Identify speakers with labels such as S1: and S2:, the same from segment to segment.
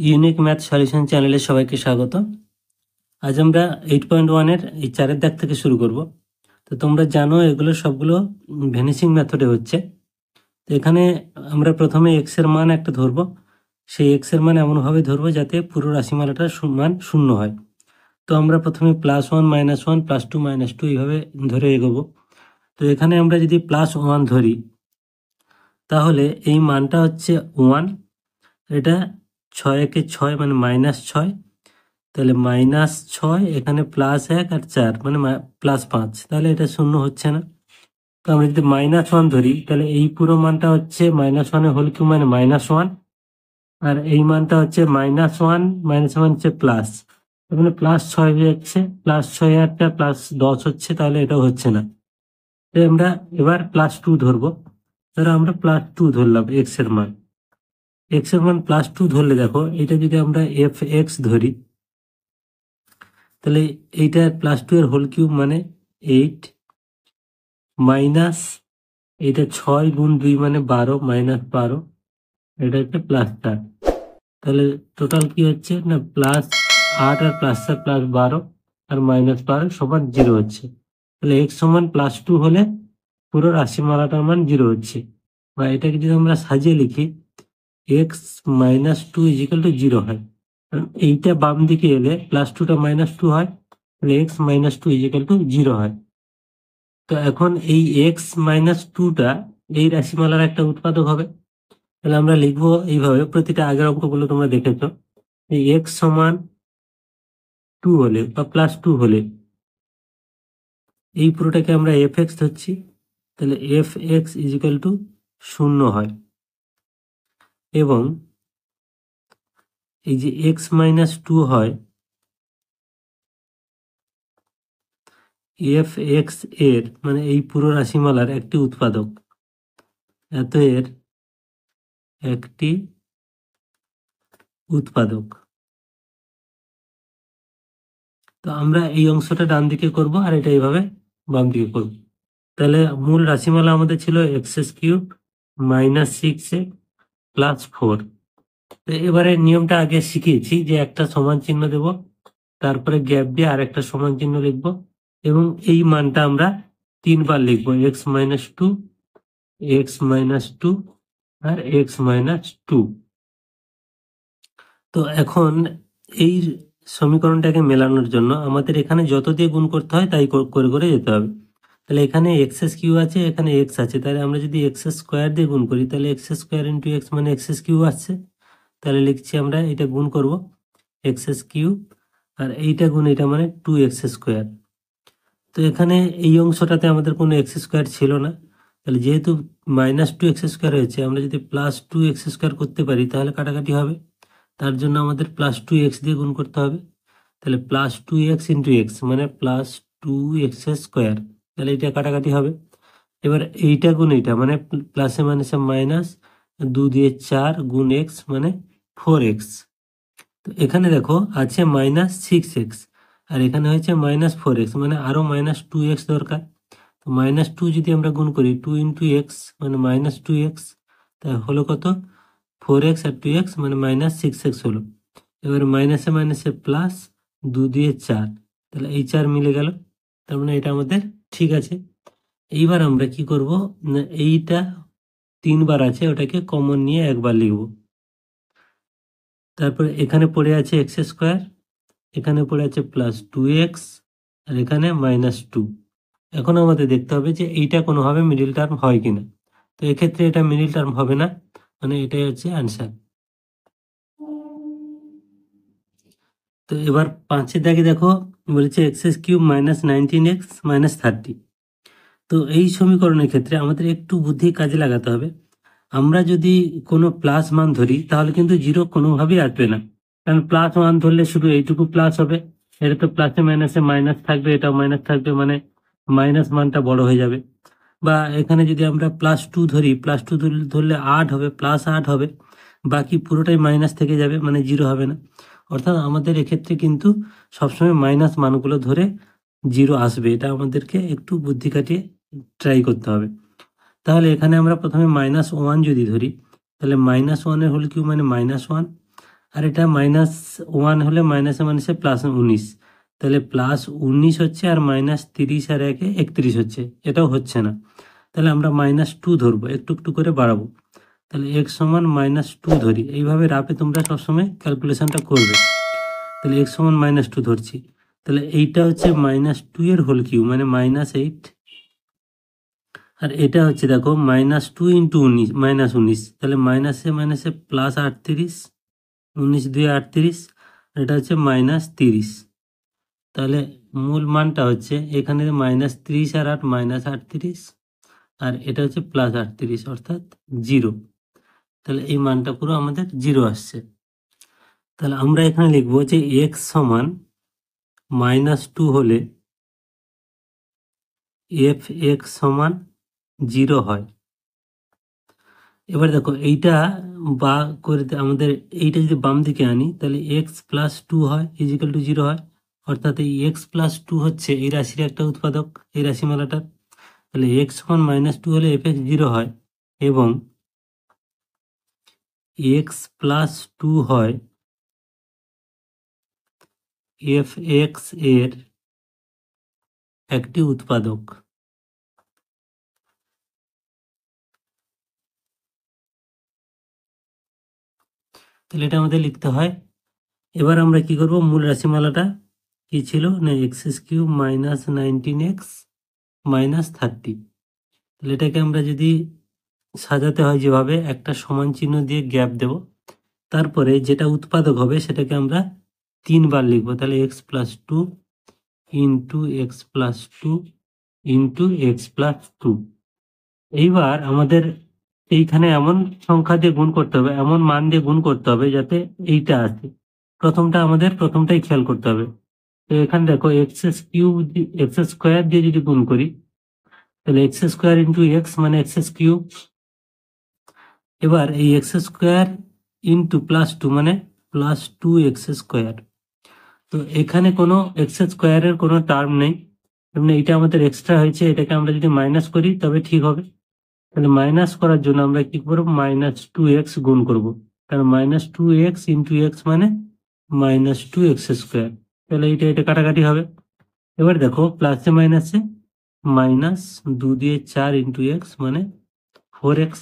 S1: Unique math solution চ্যানেলে সবাইকে স্বাগত। আজ আমরা 8.1-এর এই 4-এর দাগ থেকে শুরু করব। তো তোমরা জানো এগুলো সবগুলো ভ্যানিশিং মেথডে হচ্ছে। তো এখানে আমরা প্রথমে এক্স এর মান একটা ধরবো। সেই এক্স এর মান এমনভাবে ধরবো যাতে পুরো রাশিমালাটার মান শূন্য হয়। তো আমরা প্রথমে +1 -1 +2 -2 এইভাবে ধরে এগোবো। তো এখানে আমরা যদি +1 ধরি তাহলে এই মানটা হচ্ছে 1, এটা 6 একে 6 মানে -6, তাহলে -6 এখানে +1 আর 4 মানে +5, তাহলে এটা শূন্য হচ্ছে না। তো আমরা যদি -1 ধরি তাহলে এই পুরো মানটা হচ্ছে -1 এর হোল কিউব মানে -1, আর এই মানটা হচ্ছে -1 -1 হচ্ছে প্লাস, মানে +6 হয়ে যাচ্ছে, +6 একটা +10 হচ্ছে, তাহলে এটাও হচ্ছে না। তাই আমরা এবার +2 ধরবো। ধরো আমরা +2 ধরলাম এক্স এর মান। এক্স এর মান +2 ধরলে দেখো এটা যদি আমরা f(x) ধরি তাহলে এইটা +2 এর হোল কিউব মানে 8, মাইনাস এটা 6 গুণ 2 মানে 12, -12, এটা হচ্ছে +4। তাহলে টোটাল কি হচ্ছে না +8 আর +4 +12 আর -12 সমান 0 হচ্ছে। তাহলে x সমান +2 হলে পুরো রাশিমালাটার মান 0 হচ্ছে। বা এটাকে যদি আমরা সাজিয়ে লিখি x -2 = 0 হয়, কারণ এইটা বাম দিকে এলে +2টা -2 হয়, তাহলে x -2 = 0 হয়। তো এখন এই x-2টা এই রাশিমালার একটা উৎপাদক হবে। তাহলে আমরা লিখবো এইভাবে, প্রতিটা আগের অঙ্কগুলো তোমরা দেখেছো, এই x সমান 2 হলে বা +2 হলে এই পুরোটাকে আমরা f(x) ধরছি, তাহলে f(x) = 0 হয়। এবং এই যে x-2 হয়, f(x) এর মানে এই পুরো রাশিমালার একটি উৎপাদক, এত এর একটি উৎপাদক। তো আমরা এই অংশটা ডান দিকে করব আর এটা এইভাবে বাম দিকে করব। তাহলে মূল রাশিমালা আমাদের ছিল x³ -6x +4। তো এবারে নিয়মটা আগে শিখিয়েছি যে একটা সমান চিহ্ন দেব, তারপরে গ্যাপ দিয়ে আরেকটা সমান চিহ্ন লিখব, এবং এই মানটা আমরা 3 বার লিখব, x-2, x-2 আর x-2। তো এখন এই সমীকরণটাকে মেলানোর জন্য আমাদের এখানে যত দিয়ে গুণ করতে হয় তাই করে করে যেতে হবে। তাহলে এখানে x³ আছে, এখানে x আছে, তাহলে আমরা যদি x² দিয়ে গুণ করি তাহলে x² × x মানে x³ আসছে। তাহলে লিখছি আমরা এটা গুণ করব x³ আর এইটা গুণ এটা মানে 2x²। তো এখানে এই অংশটাতে আমাদের কোনো x² ছিল না, তাহলে যেহেতু -2x² হয়েছে, আমরা যদি +2x² করতে পারি তাহলে কাটাকাটি হবে। তার জন্য আমাদের +2x দিয়ে গুণ করতে হবে। তাহলে +2x × x মানে +2x², তাহলে এটা কাটাকাটি হবে। এবার এইটা গুণ এইটা মানে প্লাসে মাইনাসে মাইনাস, 2 দিয়ে 4 গুণ x মানে 4x। তো এখানে দেখো আছে -6x আর এখানে হয়েছে -4x, মানে আরো -2x দরকার। তো -2 যদি আমরা গুণ করি 2 × x মানে -2x, তা হলো কত 4x আর 2x মানে -6x হলো। এবার মাইনাসে মাইনাসে প্লাস, 2 দিয়ে 4, তাহলে এই 4 মিলে গেল, তার মানে এটা আমাদের ঠিক আছে। এইবার আমরা কি করব না এইটা 3 বার আছে ওটাকে কমন নিয়ে একবার লিখব। তারপরে এখানে পড়ে আছে x², এখানে পড়ে আছে +2x আর এখানে -2। এখন আমাদের দেখতে হবে যে এইটা কোনোভাবে মিডিল টার্ম হয় কিনা। তো এক্ষেত্রে এটা মিডিল টার্ম হবে না, মানে এটাই হচ্ছে অ্যান্সার। তো এবার 5-এর দাগে দেখো বলেছে x³ -19x -30। তো এই সমীকরণের ক্ষেত্রে আমাদের একটু বুদ্ধি কাজে লাগাতে হবে। আমরা যদি কোনো প্লাস মান ধরি তাহলে কিন্তু 0 কোনোভাবেই আসবে না, কারণ +1 ধরলে শুধু এইটুকু প্লাস হবে, এটা তো প্লাসে মাইনাসে মাইনাস থাকবে, এটাও মাইনাস থাকবে, মানে মাইনাস মানটা বড় হয়ে যাবে। বা এখানে যদি আমরা +2 ধরি, +2 ধরলে 8 হবে, +8 হবে, বাকি পুরোটাই মাইনাস থেকে যাবে, মানে 0 হবে না। অর্থাৎ আমাদের এক্ষেত্রে কিন্তু সবসময় মাইনাস মানগুলো ধরে 0 আসবে, এটা আমাদেরকে একটু বুদ্ধি কাটিয়ে ট্রাই করতে হবে। তাহলে এখানে আমরা প্রথমে -1 যদি ধরি তাহলে -1 এর হোল কিউব মানে -1, আর এটা -1 হলে মাইনাসে মাইনাসে +19, তাহলে +19 হচ্ছে আর -30 আর 1 31 হচ্ছে, এটাও হচ্ছে না। তাহলে আমরা -2 ধরবো, একটু একটু করে বাড়াবো। তাহলে x সমান -2 ধরি। এইভাবে রাফে তোমরা সবসময় ক্যালকুলেশনটা করবে। তাহলে x সমান -2 ধরছি। তাহলে এইটা হচ্ছে -2 এর হোল কিউব মানে -8, আর এটা হচ্ছে দেখো -2 ইন্টু 19, তাহলে মাইনাসে মাইনাসে +38, 19 2 38, এটা হচ্ছে -30। তাহলে মূল মানটা হচ্ছে এখানে -30 আর 8 -38, আর এটা হচ্ছে +38 অর্থাৎ 0। তাহলে এই মানটা পুরো আমাদের 0 আসছে। তাহলে আমরা এখানে লিখবো যে x সমান -2 হলে f(x) সমান 0 হয়। এবার দেখো এইটা বা করে আমাদের এইটা যদি বাম দিকে আনি তাহলে x + 2 হয় ইজিক্যাল টু 0 হয়, অর্থাৎ এই x + 2 হচ্ছে এই রাশির একটা উৎপাদক, এই রাশিমালাটার। তাহলে x সমান -2 হলে f(x) 0 হয় এবং x + 2 হয় f(x) এর একটি উৎপাদক। তাহলে এটা আমাদের লিখতে হয়। এবার আমরা কি করব, মূল রাশিমালাটা কি ছিল না x³ -19x -30। তাহলে এটাকে আমরা যদি সাজাতে হয় যেভাবে, একটা সমান চিহ্ন দিয়ে গ্যাপ দেব, তারপরে যেটা উৎপাদক হবে সেটাকে আমরা 3 বার লিখবো। তাহলে x + 2 into x + 2 into x + 2। এইবার আমাদের এইখানে এমন সংখ্যা দিয়ে গুণ করতে হবে, এমন মান দিয়ে গুণ করতে হবে যাতে এইটা আসে। প্রথমটাই খেয়াল করতে হবে। তো এখানে দেখো x² দিয়ে যদি গুণ করি তাহলে x² ইন্টু x মানে x³। এবার এই x² ইন্টু +2 মানে +2x²। তো এখানে কোনো x² এর কোনো টার্ম নেই, মানে এটা আমাদের এক্সট্রা হয়েছে, এটাকে আমরা যদি মাইনাস করি তবে ঠিক হবে। তাহলে মাইনাস করার জন্য আমরা কি করব, -2x গুণ করব, কারণ -2x ইন্টু x মানে -2x²। তাহলে এটা কাটাকাটি হবে। এবার দেখো প্লাসে মাইনাসে -2 দিয়ে 4 ইন্টু x মানে 4x,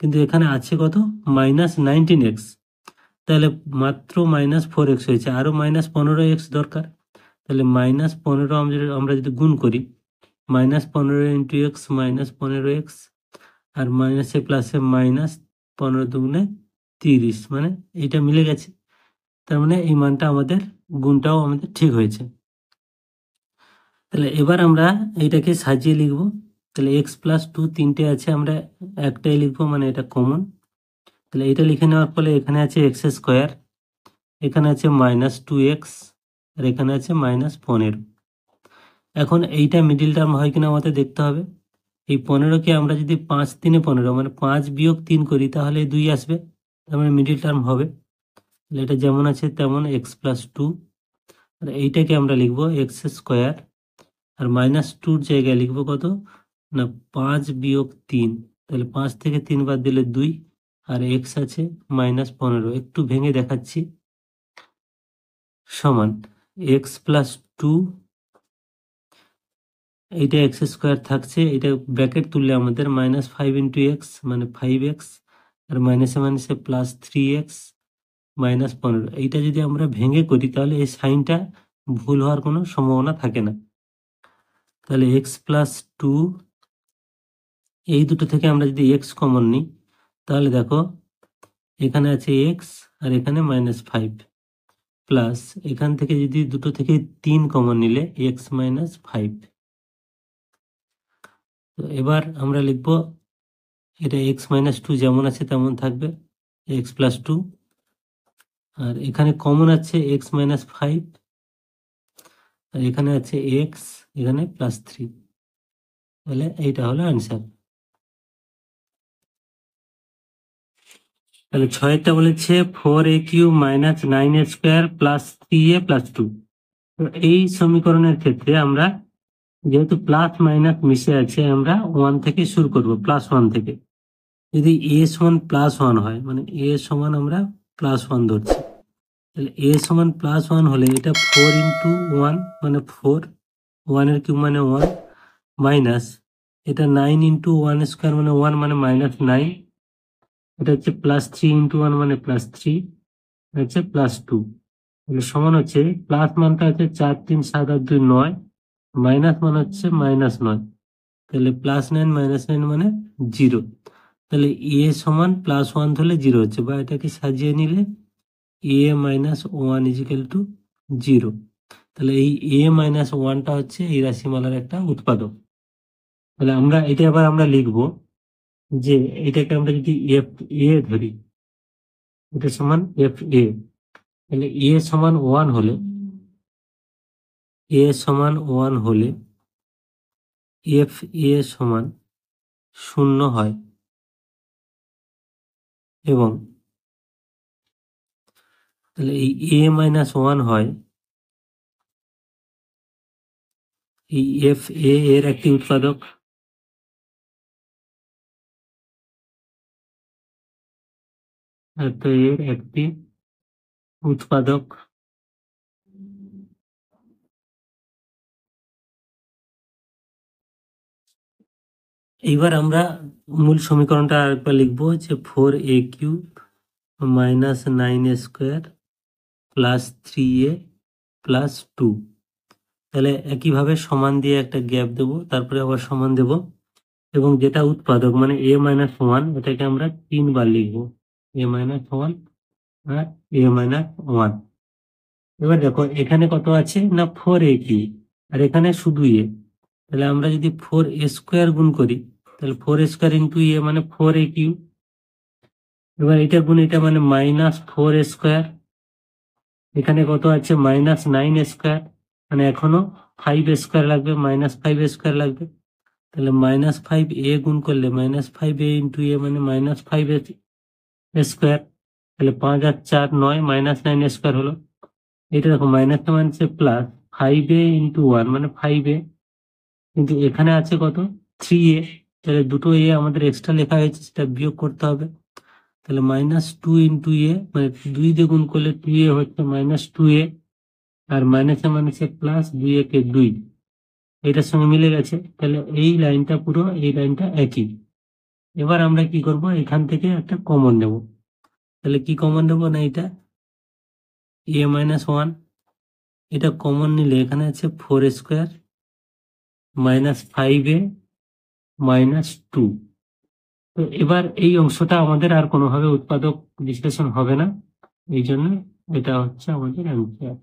S1: কিন্তু এখানে আছে কত -19x, তাহলে মাত্র -4x হয়েছে, আরো -15x দরকার। তাহলে -15 আমরা যদি গুণ করি, -15 ইন্টু x -15x, আর মাইনাসে প্লাসে -15 দুগুণে 30, মানে এইটা মিলে গেছে। তার মানে এই মানটা আমাদের গুণটাও আমাদের ঠিক হয়েছে। তাহলে এবার আমরা এইটাকে সাজিয়ে লিখব। তাহলে x + 2 তিনটে আছে, আমরা একটাই লিখবো, মানে এটা কমন। তাহলে এটা লিখে নেওয়ার ফলে এখানে আছে x², এখানে আছে -2x, আর এখানে আছে -15। এখন এইটা মিডিল টার্ম হয় কিনা আমাদের দেখতে হবে। এই 15কে আমরা যদি 5 3 15 মানে 5 বিয়োগ 3 করি তাহলে 2 আসবে, তার মানে মিডিল টার্ম হবে। তাহলে এটা যেমন আছে তেমন x + 2, আর এইটাকে আমরা লিখবো x², আর -2 জায়গায় লিখবো কত না 5 বিয়োগ 3, তাহলে 5 থেকে 3 বাদ দিলে 2, আর x আছে -15, একটু ভেঙে দেখাচ্ছি, সমান x + 2, এইটা x² থাকছে, এটা ব্র্যাকেট তুললে আমাদের -5 ইন্টু x মানে 5x, আর মাইনাসে মাইনাসে +3x -15। এইটা যদি আমরা ভেঙে করি তাহলে এই সাইনটা ভুল হওয়ার কোনো সম্ভাবনা থাকে না। তাহলে x + 2, এই দুটো থেকে আমরা যদি x কমন নিই তাহলে দেখো এখানে আছে x আর এখানে -5, প্লাস এখান থেকে যদি দুটো থেকে 3 কমন নিলে x -5। তো এবার আমরা লিখবো এটা x - 2 যেমন আছে তেমন থাকবে, x + 2, আর এখানে কমন আছে x -5, আর এখানে আছে x, এখানে +3। তাহলে এইটা হলো আনসার। তাহলে 6টা বলেছে 4a³ - 9a² + 3a + 2। তো এই সমীকরণের ক্ষেত্রে আমরা যেহেতু প্লাস মাইনাস মিশে আছে, আমরা 1 থেকে শুরু করব, +1 থেকে। যদি a সমান +1 হয় মানে a সমান আমরা +1 ধরছি, তাহলে এ সমান প্লাস ওয়ান হলে এটা 4 × 1 মানে 4, 1 এর কিউব মানে 1, মাইনাস এটা 9 × 1² মানে 1 মানে -9, এটা হচ্ছে +3 × 1 মানে +3, হচ্ছে +2। তাহলে সমান হচ্ছে প্লাস মানটা হচ্ছে 4 3 7 8 2 9, মাইনাস মান হচ্ছে -9। তাহলে +9 -9 মানে 0। তাহলে এ সমান +1 হলে 0 হচ্ছে, বা এটাকে সাজিয়ে নিলে a - 1 = 0। তাহলে এই a - 1টা হচ্ছে এই রাশিমালার একটা উৎপাদক। তাহলে আমরা এটা আবার আমরা লিখবো যে এটাকে আমরা যদি এফ এ ধরি, এটা সমান এফ এ। তাহলে এ সমান 1 হলে এফ এ সমান 0 হয়, এবং তাহলে এই a - 1 হয় এই এফ এ এর একটি উৎপাদক। তো এর একটি উৎপাদক। এইবার আমরা মূল সমীকরণটা আরেকবার লিখবো যে 4a³ - 9a² + 3a + 2। তাহলে একইভাবে সমান দিয়ে একটা গ্যাপ দেব, তারপরে আবার সমান দেব, এবং যেটা উৎপাদক মানে a - 1 এটাকে আমরা 3 বার লিখবো, a - 1 আর a - 1। এবার দেখো এখানে কত আছে না 4a³ আর এখানে শুধু a। তাহলে আমরা যদি 4a² গুণ করি, তাহলে 4a² × a মানে 4a³। এবার এটা গুণ এটা মানে -4a²। এখানে কত আছে -9a², মানে এখনো 5a² লাগবে, -5a² লাগবে। তাহলে -5a গুণ করলে -5a × a মানে -5a²। তাহলে 5 আর 4 9, -9a² হলো। এটা দেখো মাইনাস মানে হচ্ছে প্লাস, 5a × 1 মানে 5a, কিন্তু এখানে আছে কত 3a। তাহলে দুটো এ আমাদের এক্সট্রা লেখা হয়েছে, সেটা বিয়োগ করতে হবে। তাহলে -2 × a মানে 2 দিয়ে গুণ করলে 2a হচ্ছে -2a, আর মাইনাসে মাইনাসে প্লাস, 2 একে 2, এটার সঙ্গে মিলে গেছে। তাহলে এই লাইনটা পুরো এই লাইনটা একই। এবার আমরা কি করব, এখান থেকে একটা কমন নেব। তাহলে কি কমন নেব না এটা a - 1, এটা কমন নিলে এখানে আছে 4a² -5a -2। তো এবার এই অংশটা আমাদের আর কোনোভাবে উৎপাদক বিশ্লেষণ হবে না, এই জন্য এটা হচ্ছে আমাদের অ্যান্সার।